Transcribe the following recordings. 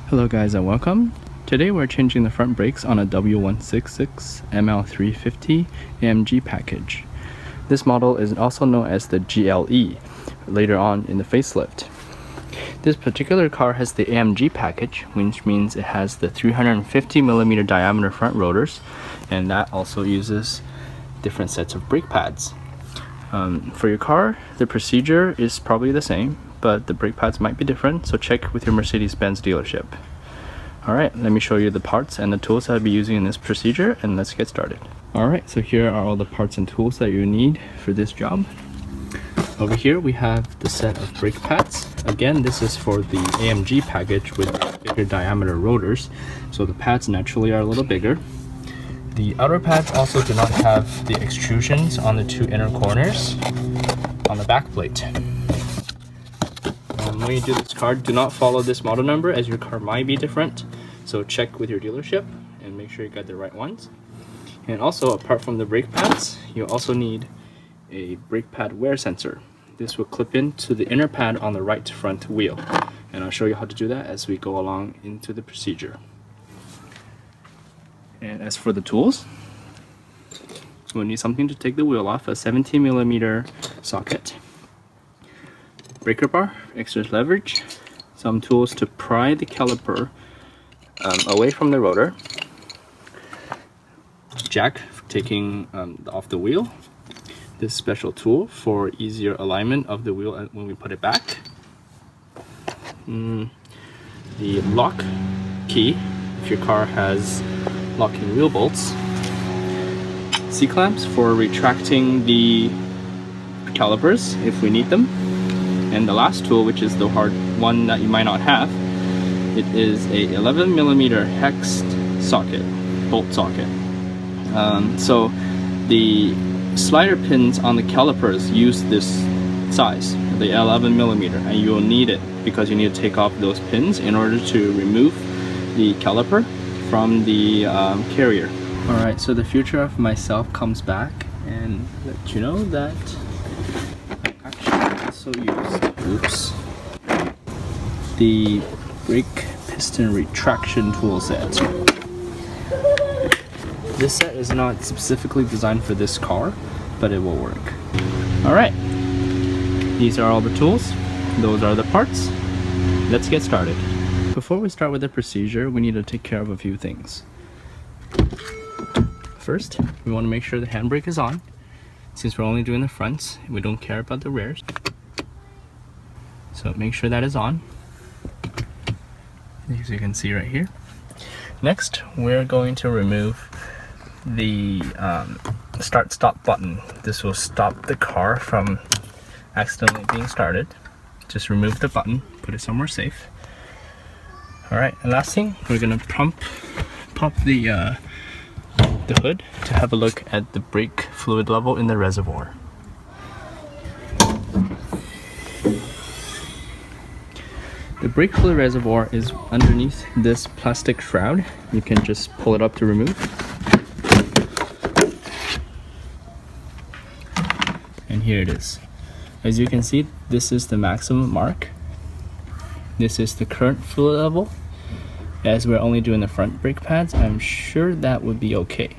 Hello guys and welcome. Today we're changing the front brakes on a W166 ML350 AMG package. This model is also known as the GLE later on in the facelift. This particular car has the AMG package, which means it has the 350mm diameter front rotors, and that also uses different sets of brake pads. For your car, the procedure is probably the same, but the brake pads might be different, so check with your Mercedes Benz dealership. Alright, let me show you the parts and the tools I'll be using in this procedure, and let's get started. Alright, so here are all the parts and tools that you need for this job. Over here we have the set of brake pads. Again, this is for the AMG package with bigger diameter rotors, so the pads naturally are a little bigger. The outer pads also do not have the extrusions on the two inner corners on the back plate. When you do this car, do not follow this model number, as your car might be different, so check with your dealership and make sure you got the right ones. And also, apart from the brake pads, you also need a brake pad wear sensor. This will clip into the inner pad on the right front wheel, and I'll show you how to do that as we go along into the procedure. And as for the tools, we'll need something to take the wheel off, a 17mm socket, breaker bar, extra leverage, some tools to pry the caliper away from the rotor, jack for taking off the wheel, this special tool for easier alignment of the wheel when we put it back, the lock key if your car has locking wheel bolts, C-clamps for retracting the calipers if we need them, and the last tool, which is the hard one that you might not have, it is a 11mm hexed socket, bolt socket. So the slider pins on the calipers use this size, the 11mm, and you will need it because you need to take off those pins in order to remove the caliper from the carrier. Alright, so the future of myself comes back and let you know that I actually also used the brake piston retraction tool set. This set is not specifically designed for this car, but it will work. Alright, these are all the tools, those are the parts. Let's get started. Before we start with the procedure, we need to take care of a few things. First, we want to make sure the handbrake is on. Since we're only doing the fronts, we don't care about the rears. So make sure that is on, as you can see right here. Next, we're going to remove the start-stop button. This will stop the car from accidentally being started. Just remove the button, put it somewhere safe. Alright, and last thing, we're gonna pop the hood to have a look at the brake fluid level in the reservoir. The brake fluid reservoir is underneath this plastic shroud. You can just pull it up to remove. And here it is. As you can see, this is the maximum mark. This is the current fluid level. As we're only doing the front brake pads, I'm sure that would be okay.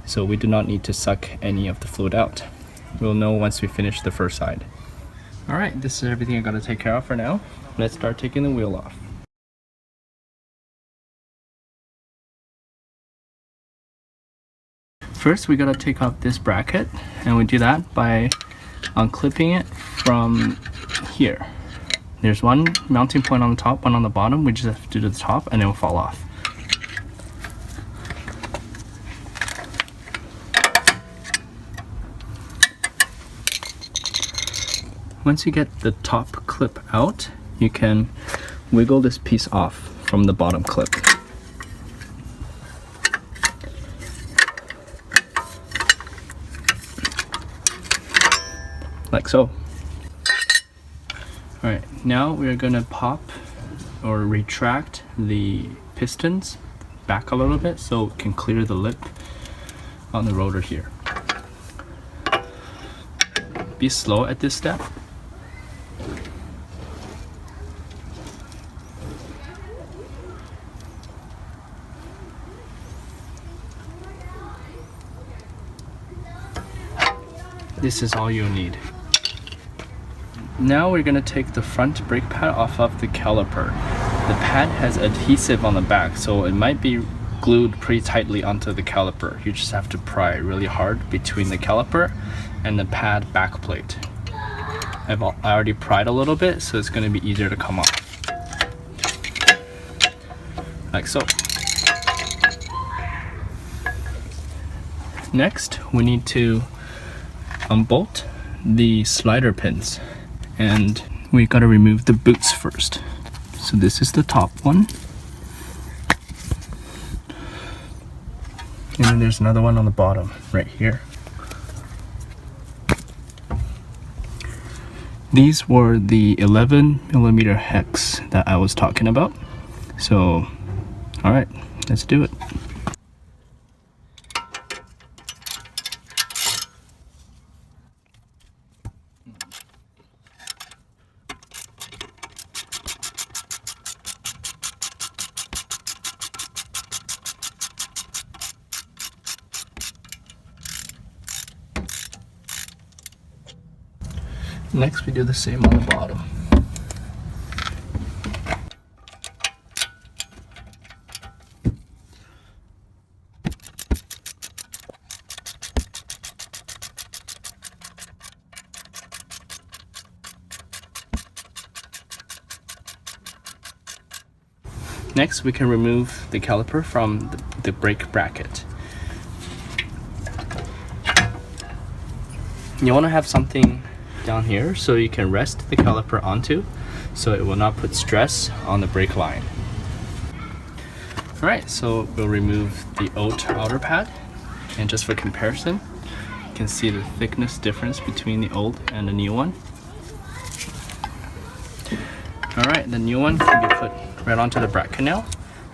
So we do not need to suck any of the fluid out. We'll know once we finish the first side. Alright, this is everything I gotta take care of for now. Let's start taking the wheel off. First, we gotta take off this bracket, and we do that by unclipping it from here. There's one mounting point on the top, one on the bottom. We just have to do the top and it will fall off. Once you get the top clip out, you can wiggle this piece off from the bottom clip. Like so. Alright, now we're gonna pop or retract the pistons back a little bit so it can clear the lip on the rotor here. Be slow at this step. This is all you'll need. Now we're going to take the front brake pad off of the caliper. The pad has adhesive on the back, so it might be glued pretty tightly onto the caliper. You just have to pry really hard between the caliper and the pad back plate. I already pried a little bit, so it's going to be easier to come off. Like so. Next, we need to unbolt the slider pins, and we gotta remove the boots first. So this is the top one, and then there's another one on the bottom right here. These were the 11mm hex that I was talking about. So alright, let's do it. Next, we do the same on the bottom. Next, we can remove the caliper from the brake bracket. You want to have something down here so you can rest the caliper onto, so it will not put stress on the brake line. Alright, so we'll remove the old outer pad, and just for comparison, you can see the thickness difference between the old and the new one. Alright, the new one can be put right onto the bracket now,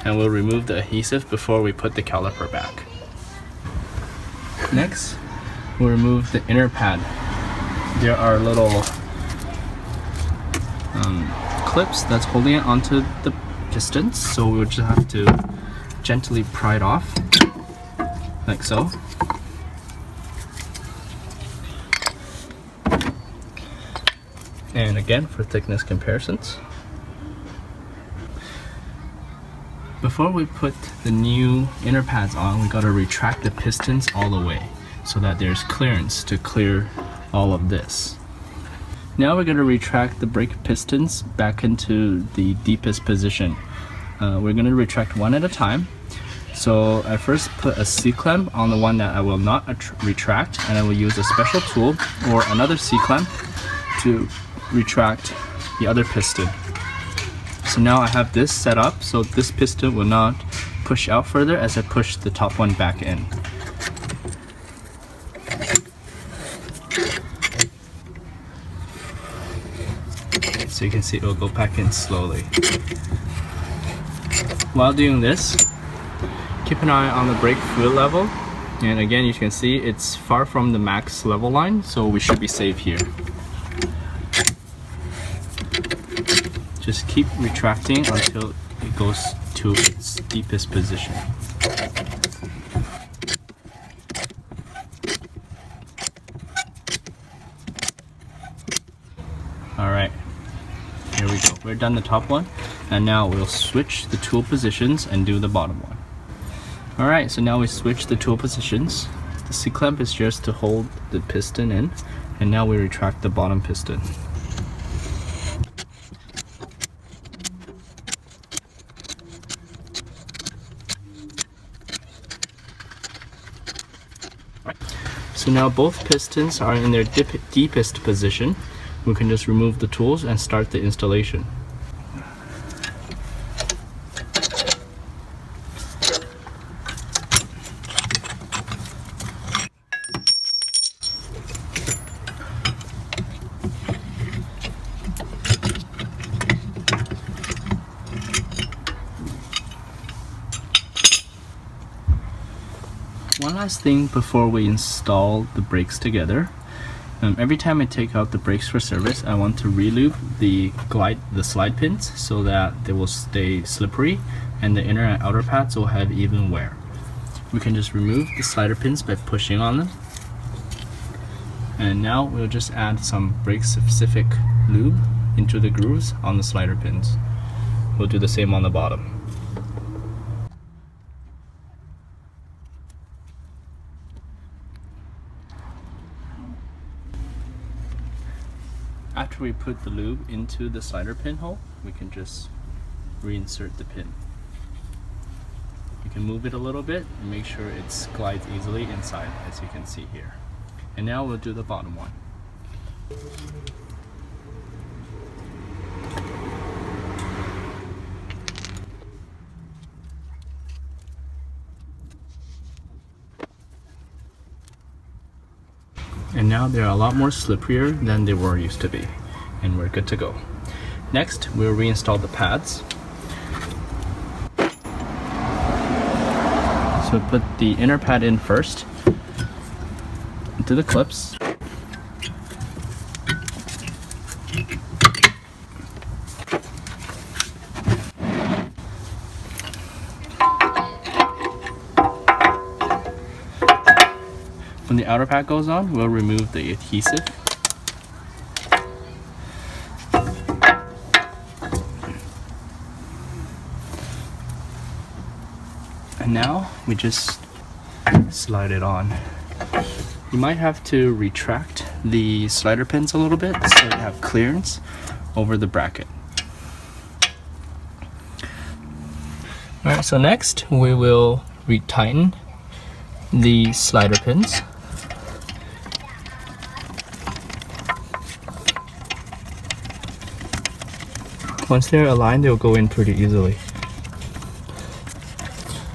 and we'll remove the adhesive before we put the caliper back. Next, we'll remove the inner pad. There are little clips that's holding it onto the pistons, so we'll just have to gently pry it off, like so. And again, for thickness comparisons. Before we put the new inner pads on, we gotta retract the pistons all the way so that there's clearance to clear all of this. Now we're going to retract the brake pistons back into the deepest position. We're going to retract one at a time. So I first put a C-clamp on the one that I will not retract, and I will use a special tool or another C-clamp to retract the other piston. So now I have this set up so this piston will not push out further as I push the top one back in. So you can see it will go back in slowly. While doing this, keep an eye on the brake fluid level, and again you can see it's far from the max level line, so we should be safe here. Just keep retracting until it goes to its deepest position. Alright. Here we go. We're done the top one, and now we'll switch the tool positions and do the bottom one. Alright, so now we switch the tool positions. The C-clamp is just to hold the piston in, and now we retract the bottom piston. So now both pistons are in their deepest position. We can just remove the tools and start the installation. One last thing before we install the brakes together. Every time I take out the brakes for service, I want to re-lube the slide pins so that they will stay slippery and the inner and outer pads will have even wear. We can just remove the slider pins by pushing on them, And now we'll just add some brake specific lube into the grooves on the slider pins. We'll do the same on the bottom. After we put the lube into the slider pin hole, we can just reinsert the pin. You can move it a little bit and make sure it glides easily inside, as you can see here. And now we'll do the bottom one. And now they're a lot more slipperier than they were used to be, and we're good to go. Next, we'll reinstall the pads. So put the inner pad in first, into the clips. When the outer pad goes on, we'll remove the adhesive. And now we just slide it on. You might have to retract the slider pins a little bit so you have clearance over the bracket. Alright, so next we will retighten the slider pins. Once they're aligned, they'll go in pretty easily.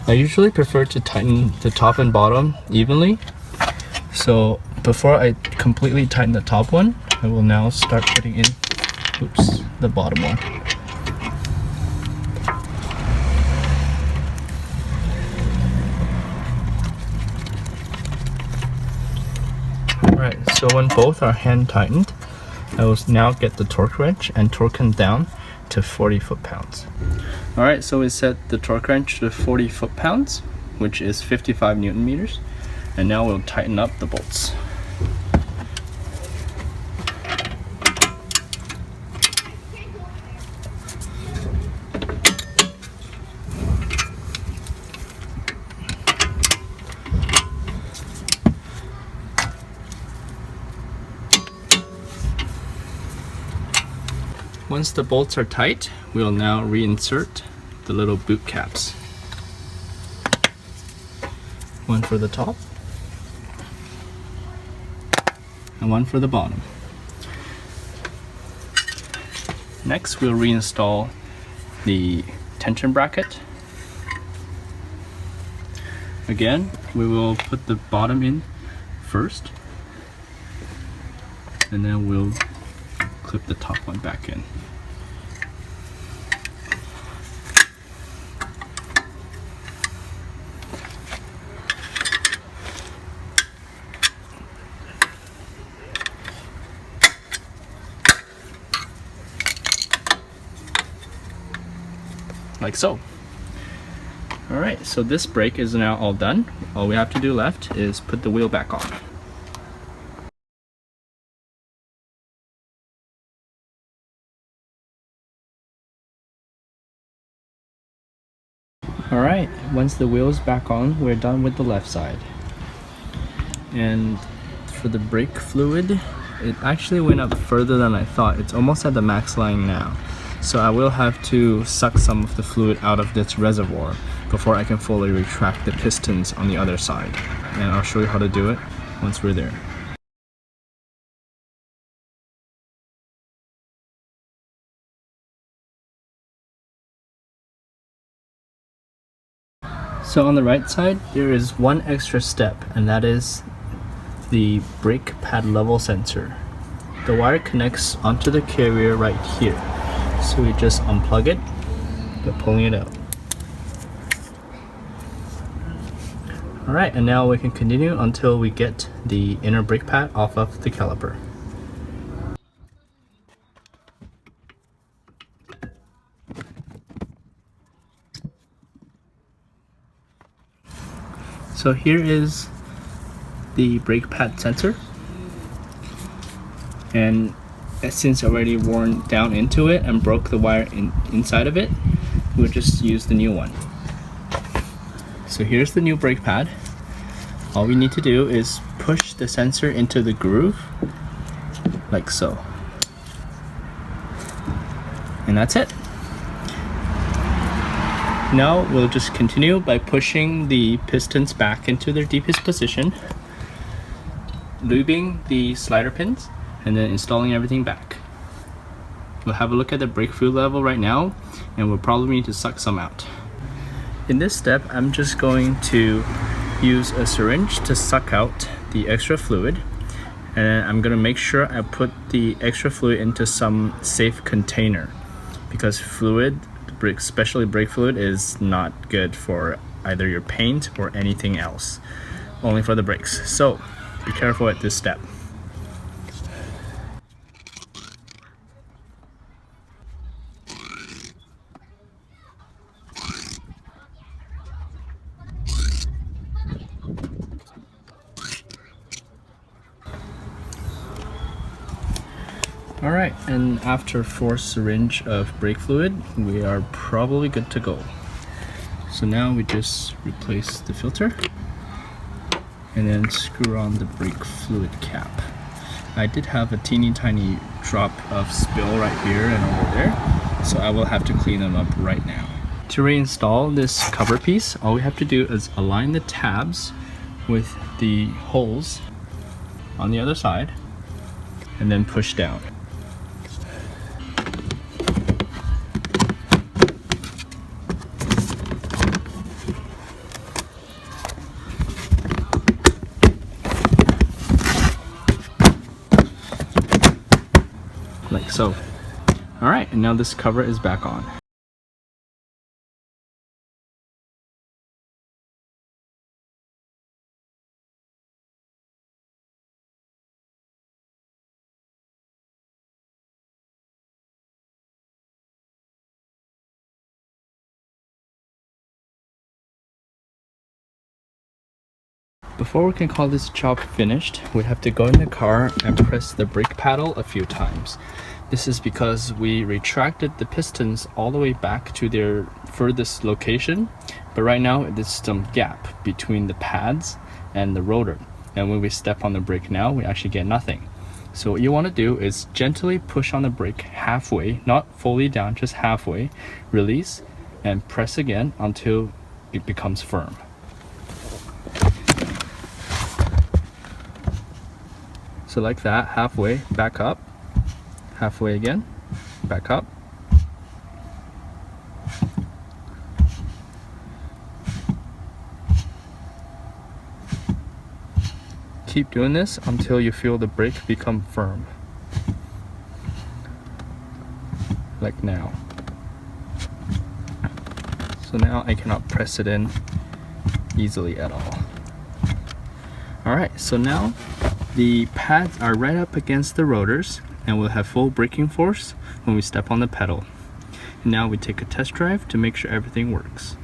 I usually prefer to tighten the top and bottom evenly. So before I completely tighten the top one, I will now start putting in, the bottom one. Alright, so when both are hand tightened, I will now get the torque wrench and torque them down to 40 foot-pounds. Alright, so we set the torque wrench to 40 foot-pounds, which is 55 Newton meters, and now we'll tighten up the bolts. Once the bolts are tight, we'll now reinsert the little boot caps. One for the top and one for the bottom. Next, we'll reinstall the tension bracket. Again, we will put the bottom in first, and then we'll clip the top one back in. Like so. Alright, so this brake is now all done. All we have to do left is put the wheel back on. Alright, once the wheel is back on, we're done with the left side. And for the brake fluid, it actually went up further than I thought. It's almost at the max line now. So I will have to suck some of the fluid out of this reservoir before I can fully retract the pistons on the other side. And I'll show you how to do it once we're there. So on the right side, there is one extra step, and that is the brake pad level sensor. The wire connects onto the carrier right here. So we just unplug it by pulling it out. Alright, and now we can continue until we get the inner brake pad off of the caliper. So here is the brake pad sensor. and since already worn down into it and broke the wire inside of it, we'll just use the new one. So here's the new brake pad. All we need to do is push the sensor into the groove like so, and that's it. Now we'll just continue by pushing the pistons back into their deepest position, lubing the slider pins, and then installing everything back. We'll have a look at the brake fluid level right now, and we'll probably need to suck some out. In this step, I'm just going to use a syringe to suck out the extra fluid, and I'm going to make sure I put the extra fluid into some safe container, because fluid, especially brake fluid, is not good for either your paint or anything else, only for the brakes. So be careful at this step. Alright, and after 4 syringe of brake fluid, we are probably good to go. So now we just replace the filter and then screw on the brake fluid cap. I did have a teeny tiny drop of spill right here and over there, so I will have to clean them up right now. To reinstall this cover piece, all we have to do is align the tabs with the holes on the other side and then push down. Like so. Alright, and now this cover is back on. Before we can call this job finished, we have to go in the car and press the brake pedal a few times. This is because we retracted the pistons all the way back to their furthest location, but right now there's some gap between the pads and the rotor, and when we step on the brake now, we actually get nothing. So what you want to do is gently push on the brake halfway, not fully down, just halfway, release, and press again until it becomes firm. So like that, halfway, back up, halfway again, back up. Keep doing this until you feel the brake become firm. Like now. So now I cannot press it in easily at all. Alright, so now the pads are right up against the rotors and we'll have full braking force when we step on the pedal. And now we take a test drive to make sure everything works.